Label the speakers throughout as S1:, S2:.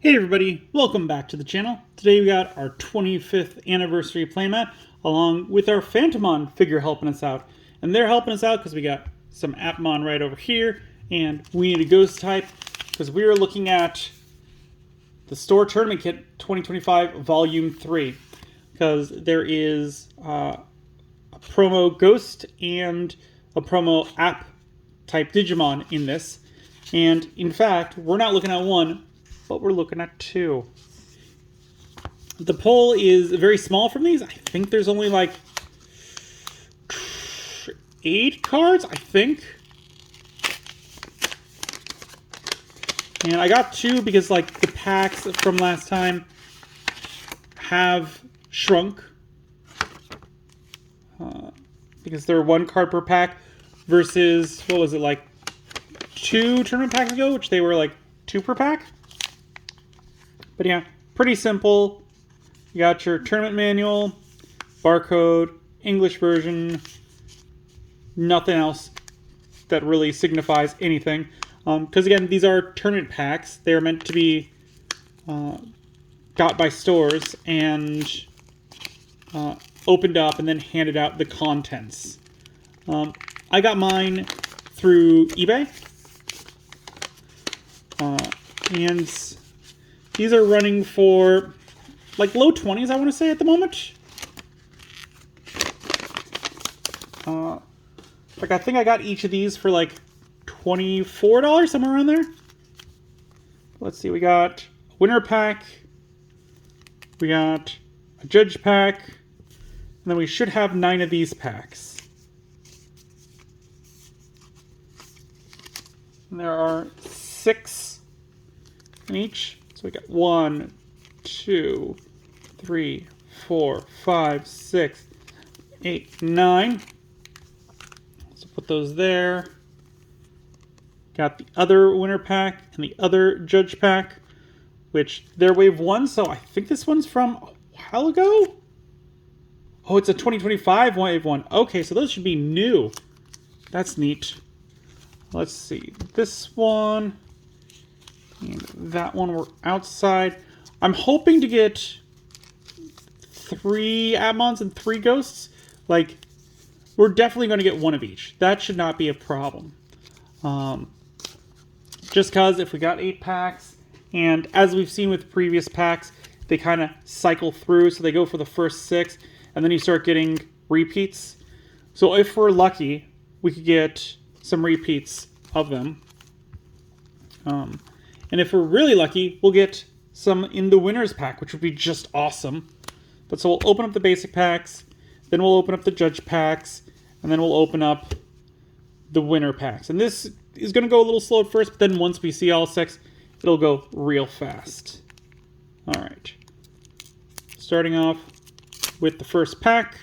S1: Hey everybody, welcome back to the channel. Today we got our 25th anniversary playmat along with our Phantomon figure helping us out. And they're helping us out because we got some Appmon right over here and we need a ghost type because we are looking at the store tournament kit 2025 volume 3 because there is a promo ghost and a promo app type Digimon in this. And in fact, we're not looking at one, but we're looking at two. The pull is very small from these. I think there's only like 8 cards, I think. And I got 2 because like the packs from last time have shrunk. Because they're 1 card per pack versus, what was it, like 2 tournament packs ago, which they were like 2 per pack. But yeah, pretty simple. You got your tournament manual, barcode, English version, nothing else that really signifies anything. Because again, these are tournament packs. They are meant to be got by stores and opened up and then handed out the contents. I got mine through eBay. And these are running for like low 20s, I want to say, at the moment. Like I think I got each of these for like $24, somewhere around there. Let's see, we got a winner pack, we got a judge pack, and then we should have 9 of these packs. And there are 6 in each. So we got 1, 2, 3, 4, 5, 6, 8, 9. So put those there. Got the other winner pack and the other judge pack, which they're wave 1, so I think this one's from a while ago. Oh, it's a 2025 wave 1. Okay, so those should be new. That's neat. Let's see. This one and that one were outside. I'm hoping to get 3 Appmons and 3 ghosts. Like, we're definitely going to get 1 of each. That should not be a problem. Just because if we got 8 packs, and as we've seen with previous packs, they kind of cycle through. So they go for the first 6, and then you start getting repeats. So if we're lucky, we could get some repeats of them. And if we're really lucky, we'll get some in the winner's pack, which would be just awesome. But so we'll open up the basic packs, then we'll open up the judge packs, and then we'll open up the winner packs. And this is going to go a little slow at first, but then once we see all 6, it'll go real fast. All right. Starting off with the first pack.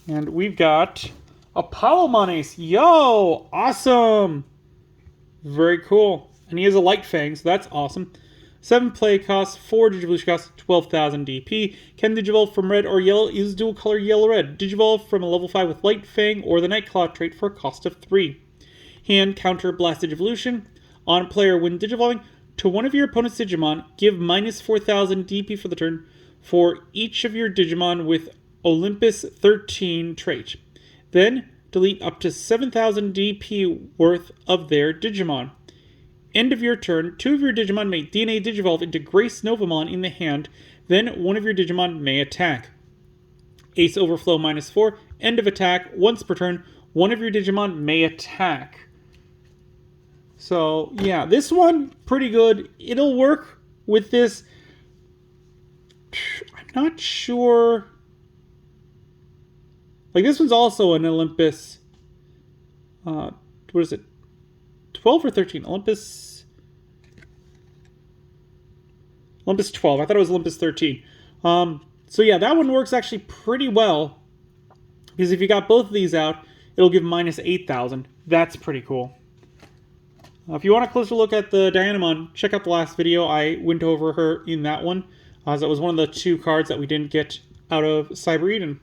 S1: And we've got Apollo Ace. Yo, awesome. Very cool. And he has a light fang, so that's awesome. 7 play costs, 4 Digivolution costs, 12,000 DP. Can Digivolve from red or yellow, is dual color yellow-red. Digivolve from a level 5 with light fang or the Nightclaw trait for a cost of 3. Hand counter blast Digivolution. On player when Digivolving to one of your opponent's Digimon, give minus 4,000 DP for the turn for each of your Digimon with Vol.3 trait. Then delete up to 7,000 DP worth of their Digimon. End of your turn, 2 of your Digimon may DNA Digivolve into Grace Novamon in the hand, then one of your Digimon may attack. Ace Overflow -4, end of attack, once per turn, one of your Digimon may attack. So, yeah, this one, pretty good. It'll work with this. I'm not sure. Like, this one's also an Olympus. What is it? 12 or 13? Olympus 12. I thought it was Olympus 13. So yeah, that one works actually pretty well. Because if you got both of these out, it'll give minus 8,000. That's pretty cool. If you want a closer look at the Dianamon, check out the last video. I went over her in that one. As that was one of the 2 cards that we didn't get out of Cyber Eden.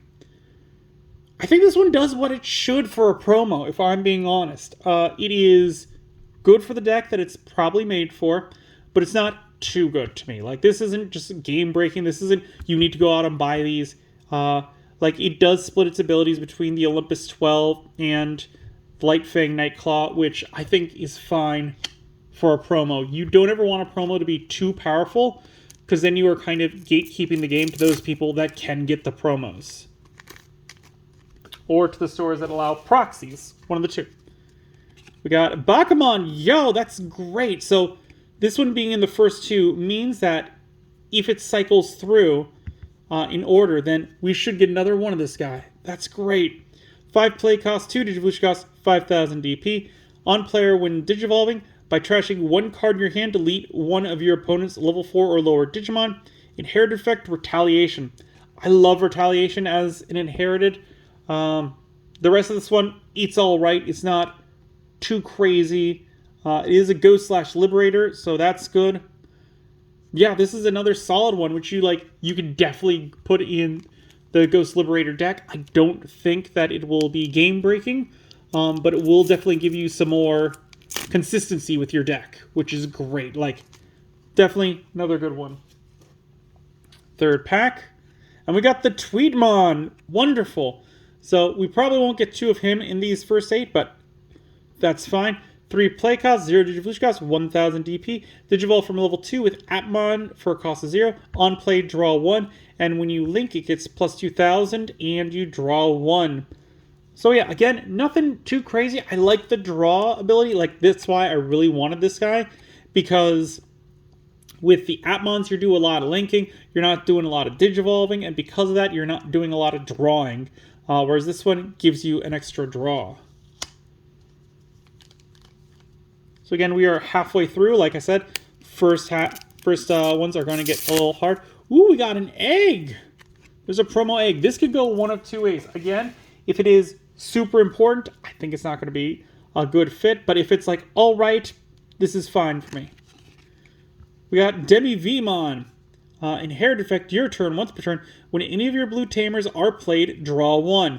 S1: I think this one does what it should for a promo, if I'm being honest. It is good for the deck that it's probably made for, but it's not too good to me. Like, this isn't just game breaking. This isn't you need to go out and buy these. Like, it does split its abilities between the Olympus 12 and Lightfang Nightclaw, which I think is fine for a promo. You don't ever want a promo to be too powerful, because then you are kind of gatekeeping the game to those people that can get the promos. Or to the stores that allow proxies. One of the two. We got Bakuman. Yo, that's great. So this one being in the first two means that if it cycles through in order, then we should get another one of this guy. That's great. 5 play cost, 2 Digivolution cost, 5,000 DP. On player, when Digivolving, by trashing one card in your hand, delete one of your opponent's level 4 or lower Digimon. Inherited effect, Retaliation. I love Retaliation as an inherited. The rest of this one, it's alright. It's not too crazy. It is a Ghost/Liberator, so that's good. Yeah, this is another solid one, which you could definitely put in the Ghost Liberator deck. I don't think that it will be game breaking, but it will definitely give you some more consistency with your deck, which is great. Like, definitely another good one. Third pack, and we got the Tweedmon. Wonderful. So we probably won't get 2 of him in these first 8, but that's fine. 3 play cost, 0 Digivolution cost, 1,000 DP. Digivolve from level 2 with Atmon for a cost of 0. On play, draw 1. And when you link, it gets plus 2,000, and you draw 1. So yeah, again, nothing too crazy. I like the draw ability. Like, that's why I really wanted this guy. Because with the Atmons, you do a lot of linking. You're not doing a lot of Digivolving. And because of that, you're not doing a lot of drawing. Whereas this one gives you an extra draw. So again, we are halfway through. Like I said, first ones are going to get a little hard. Ooh, we got an egg. There's a promo egg. This could go one of 2 ways. Again, if it is super important, I think it's not going to be a good fit. But if it's like, all right, this is fine for me. We got Demi-Vmon. Inherit effect, your turn, once per turn. When any of your blue tamers are played, draw 1.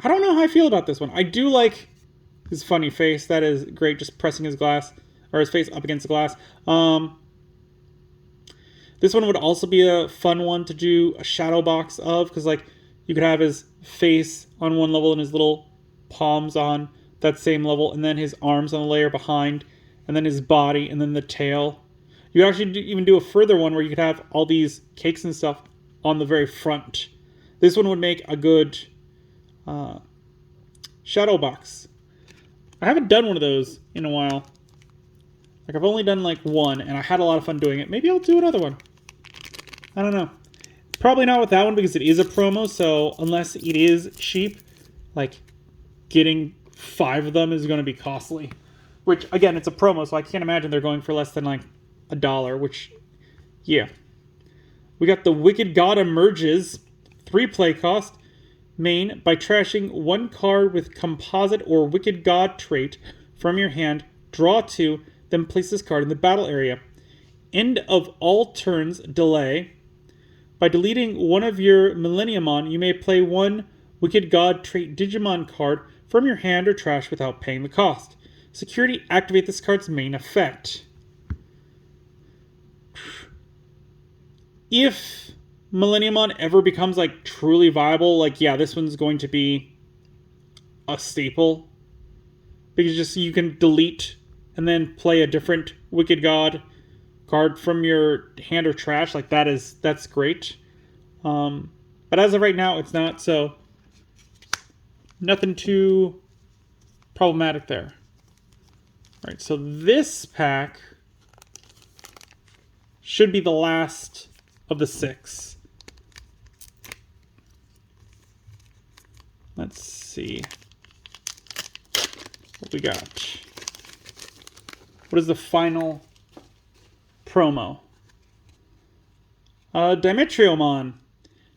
S1: I don't know how I feel about this one. I do like his funny face. That is great, just pressing his glass, or his face up against the glass. This one would also be a fun one to do a shadow box of, because like you could have his face on one level and his little palms on that same level, and then his arms on the layer behind, and then his body, and then the tail. You could actually even do a further one where you could have all these cakes and stuff on the very front. This one would make a good shadow box. I haven't done one of those in a while. Like, I've only done like one, and I had a lot of fun doing it. Maybe I'll do another one. I don't know. Probably not with that one because it is a promo, so unless it is cheap, like, getting 5 of them is going to be costly. Which, again, it's a promo, so I can't imagine they're going for less than like $1, which, yeah. We got the Wicked God Emerges, 3 play cost. Main, by trashing one card with Composite or Wicked God trait from your hand, draw 2, then place this card in the battle area. End of all turns, delay. By deleting one of your Millenniumon, you may play one Wicked God trait Digimon card from your hand or trash without paying the cost. Security, activate this card's main effect. If Millenniumon ever becomes like truly viable, like, yeah, this one's going to be a staple, because just you can delete and then play a different Wicked God card from your hand or trash. Like, that's great. But as of right now, it's not, so nothing too problematic there. All right, so this pack should be the last of the 6. Let's see what we got. What is the final promo? Dimetriomon.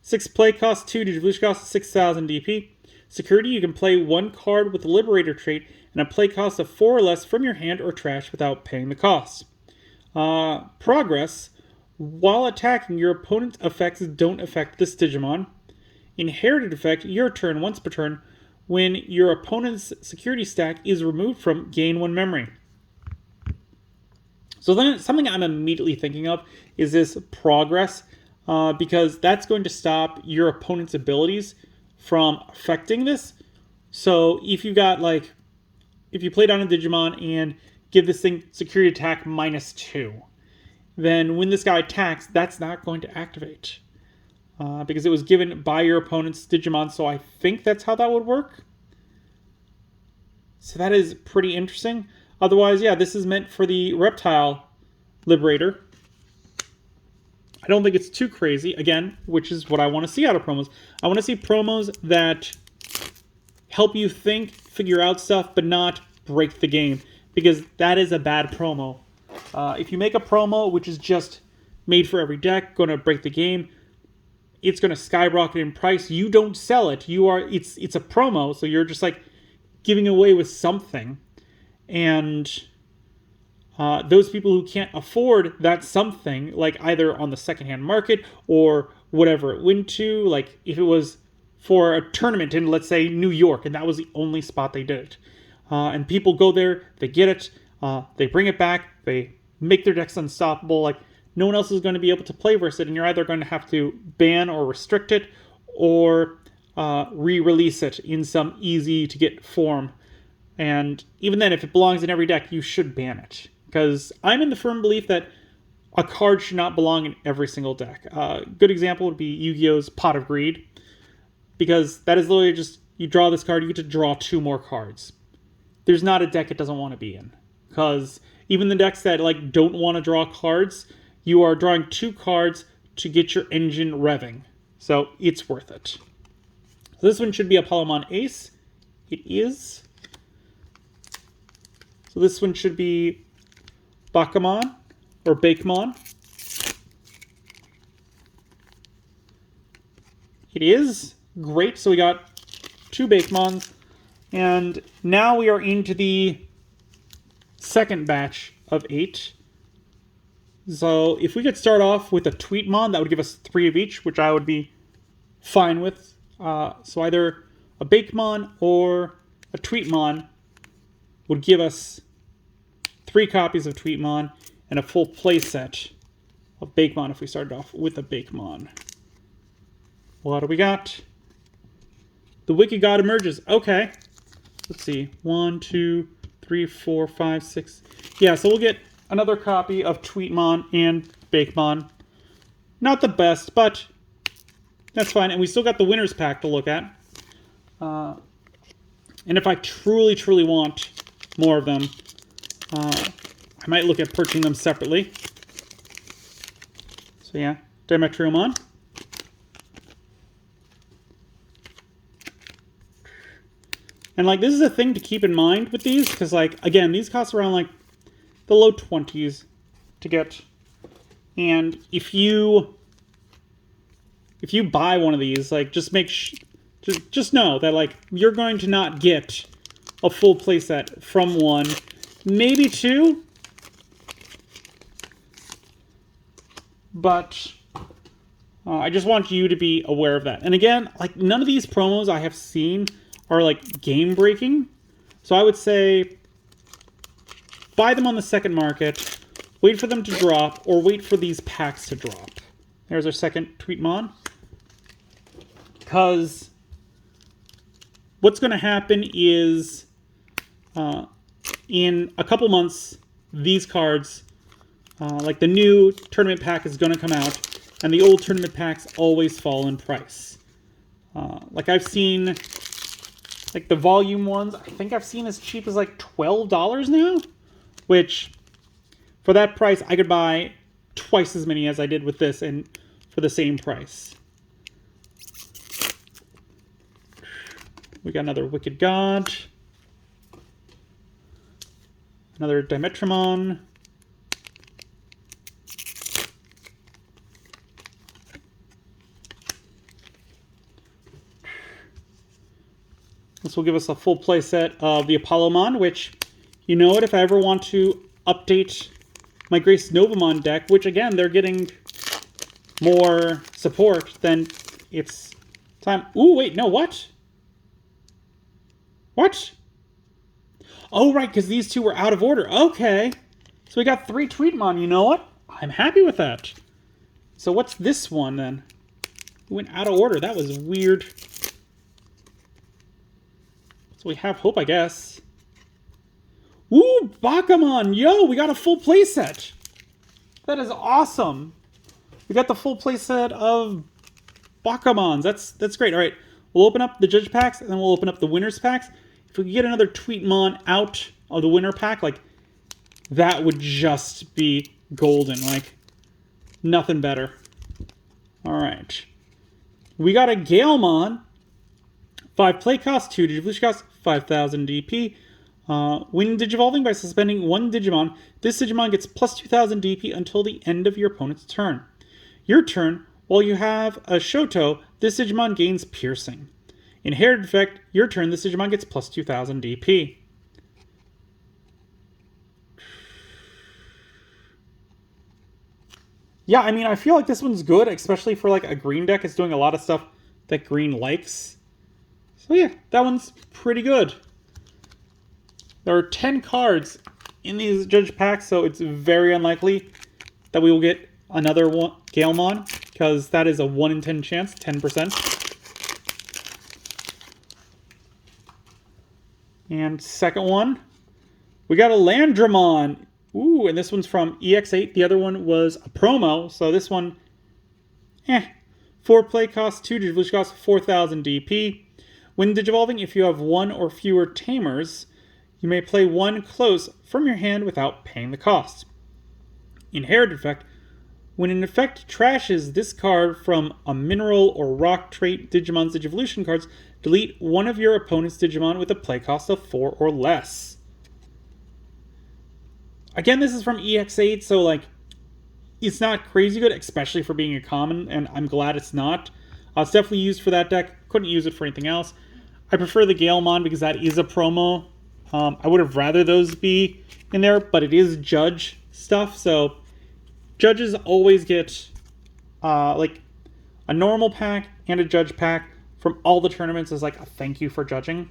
S1: 6 play cost, 2 Digivolution cost, 6,000 DP. Security, you can play one card with the Liberator trait and a play cost of 4 or less from your hand or trash without paying the cost. Progress. While attacking, your opponent's effects don't affect this Digimon. Inherited effect, your turn, once per turn. when your opponent's security stack is removed from gain 1 memory. So then something I'm immediately thinking of is this progress, because that's going to stop your opponent's abilities from affecting this. So if you got like, if you play down a Digimon and give this thing security attack -2, then when this guy attacks, that's not going to activate. Because it was given by your opponent's Digimon, so I think that's how that would work. So that is pretty interesting. Otherwise, yeah, this is meant for the Reptile Liberator. I don't think it's too crazy, again, which is what I want to see out of promos. I want to see promos that help you think, figure out stuff, but not break the game, because that is a bad promo. If you make a promo which is just made for every deck, going to break the game, it's going to skyrocket in price. You don't sell it. It's a promo, so you're just like giving away with something. And those people who can't afford that something, like either on the secondhand market or whatever it went to, like if it was for a tournament in, let's say, New York, and that was the only spot they did it. And people go there, they get it, they bring it back, they make their decks unstoppable. Like, no one else is going to be able to play versus it, and you're either going to have to ban or restrict it, or re-release it in some easy-to-get form. And even then, if it belongs in every deck, you should ban it. Because I'm in the firm belief that a card should not belong in every single deck. A good example would be Yu-Gi-Oh's Pot of Greed. Because that is literally just, you draw this card, you get to draw 2 more cards. There's not a deck it doesn't want to be in. Because even the decks that like don't want to draw cards, you are drawing 2 cards to get your engine revving. So it's worth it. So this one should be a Palomon Ace. It is. So this one should be Bakamon or Bakemon. It is. Great. So we got 2 Bakemons. And now we are into the second batch of 8. So if we could start off with a Tweetmon, that would give us 3 of each, which I would be fine with. So either a Bakemon or a Tweetmon would give us 3 copies of Tweetmon and a full playset of Bakemon if we started off with a Bakemon. What do we got? The Wicked God emerges. Okay. Let's see. 1, 2, 3, 4, 5, 6. Yeah, so we'll get another copy of Tweetmon and Bakemon. Not the best, but that's fine. And we still got the winner's pack to look at. And if I truly, truly want more of them, I might look at purchasing them separately. So yeah, Dimetriumon. And like, this is a thing to keep in mind with these, because like, again, these cost around like the low 20s to get. And if you buy one of these, like, just make just know that like you're going to not get a full playset from one, maybe 2, but I just want you to be aware of that. And again, like, none of these promos I have seen are like game breaking, so I would say buy them on the second market, wait for them to drop, or wait for these packs to drop. There's our second Tweetmon. Because what's going to happen is in a couple months, these cards, like the new tournament pack is going to come out, and the old tournament packs always fall in price. Like, I've seen, like, the volume ones, I think I've seen as cheap as like $12 now, which for that price I could buy twice as many as I did with this, and for the same price. We got another Wicked God, another Dimetrimon, this will give us a full playset of the Apollomon, which, you know what, if I ever want to update my Grace Novamon deck, which again, they're getting more support, then it's time. Ooh, wait, no, what? What? Oh, right, because these two were out of order. Okay. So we got 3 Tweetmon. You know what? I'm happy with that. So what's this one, then? It went out of order. That was weird. So we have hope, I guess. Ooh, Bakamon! Yo, we got a full playset! That is awesome! We got the full playset of Bakamons. That's great. Alright, we'll open up the Judge packs, and then we'll open up the Winners packs. If we could get another Tweetmon out of the Winner pack, like, that would just be golden. Like, nothing better. Alright. We got a Galemon. 5 play cost, 2 Digivolution cost, 5,000 DP. When Digivolving by suspending 1 Digimon, this Digimon gets plus 2,000 DP until the end of your opponent's turn. Your turn, while you have a Shoto, this Digimon gains Piercing. Inherited effect, your turn, this Digimon gets plus 2,000 DP. Yeah, I mean, I feel like this one's good, especially for like a green deck. It's doing a lot of stuff that green likes. So yeah, that one's pretty good. There are 10 cards in these Judge packs, so it's very unlikely that we will get another one, Galemon, because that is a 1 in 10 chance, 10%. And second one, we got a Landramon. Ooh, and this one's from EX8. The other one was a promo, so this one, 4 play cost, 2 Digivolution cost, 4,000 DP. When Digivolving, if you have 1 or fewer Tamers, you may play 1 close from your hand without paying the cost. Inherited effect, when an effect trashes this card from a mineral or rock trait Digimon's Digivolution cards, delete one of your opponent's Digimon with a play cost of 4 or less. Again, this is from EX8, so like, it's not crazy good, especially for being a common, and I'm glad it's not. It's definitely used for that deck. Couldn't use it for anything else. I prefer the Galemon because that is a promo. I would have rather those be in there, but it is Judge stuff, so Judges always get like a normal pack and a Judge pack from all the tournaments as like a thank you for judging.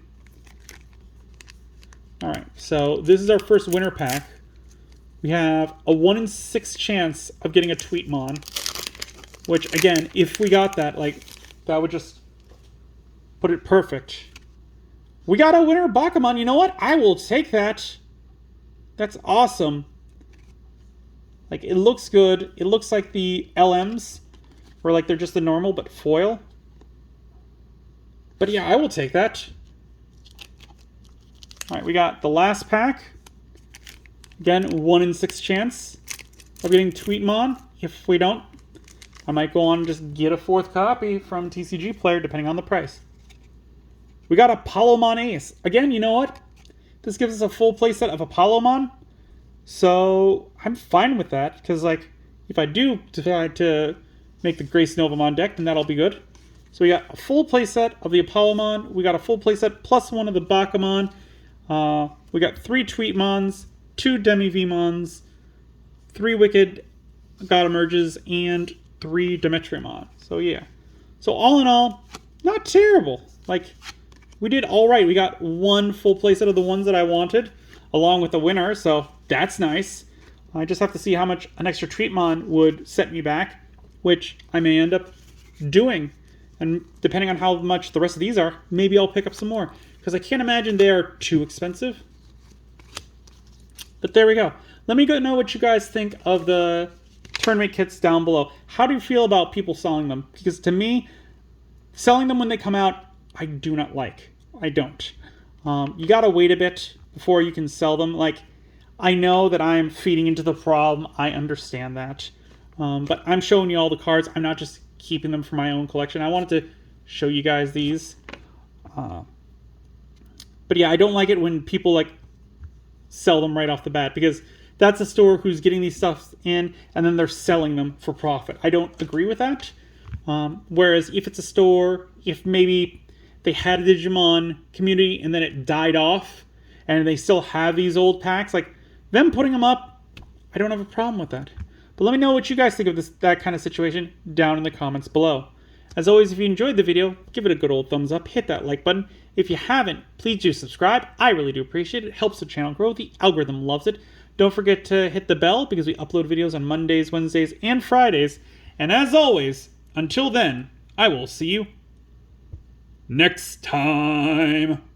S1: Alright, so this is our first winner pack. We have a 1 in 6 chance of getting a Tweetmon, which again, if we got that, like, that would just put it perfect. We got a winner Bakamon. You know what? I will take that. That's awesome. Like, it looks good. It looks like the LMs, where like they're just the normal but foil. But yeah, I will take that. Alright, we got the last pack. Again, 1 in 6 chance of getting Tweetmon. If we don't, I might go on and just get a 4th copy from TCG Player, depending on the price. We got Apollomon Ace. Again, you know what? This gives us a full playset of Apollomon. So I'm fine with that, because like, if I do decide to make the Grace Novamon deck, then that'll be good. So we got a full playset of the Apollomon. We got a full playset plus 1 of the Bakamon. We got 3 Tweetmons, 2 Demi-Vmons, 3 Wicked God Emerges, and 3 Demetriamon. So yeah. So all in all, not terrible. Like, we did all right. We got 1 full playset of the ones that I wanted, along with the winner, so that's nice. I just have to see how much an extra Tweetmon would set me back, which I may end up doing. And depending on how much the rest of these are, maybe I'll pick up some more, because I can't imagine they are too expensive. But there we go. Let me know what you guys think of the tournament kits down below. How do you feel about people selling them? Because to me, selling them when they come out, I do not like. I don't. You gotta wait a bit before you can sell them. Like, I know that I'm feeding into the problem. I understand that. But I'm showing you all the cards. I'm not just keeping them for my own collection. I wanted to show you guys these. But yeah, I don't like it when people like sell them right off the bat, because that's a store who's getting these stuff in and then they're selling them for profit. I don't agree with that. Whereas if it's a store, if maybe they had a Digimon community and then it died off and they still have these old packs, like them putting them up, I don't have a problem with that. But let me know what you guys think of that kind of situation down in the comments below. As always, if you enjoyed the video, give it a good old thumbs up, hit that like button. If you haven't, please do subscribe. I really do appreciate it. It helps the channel grow. The algorithm loves it. Don't forget to hit the bell because we upload videos on Mondays, Wednesdays, and Fridays. And as always, until then, I will see you next time.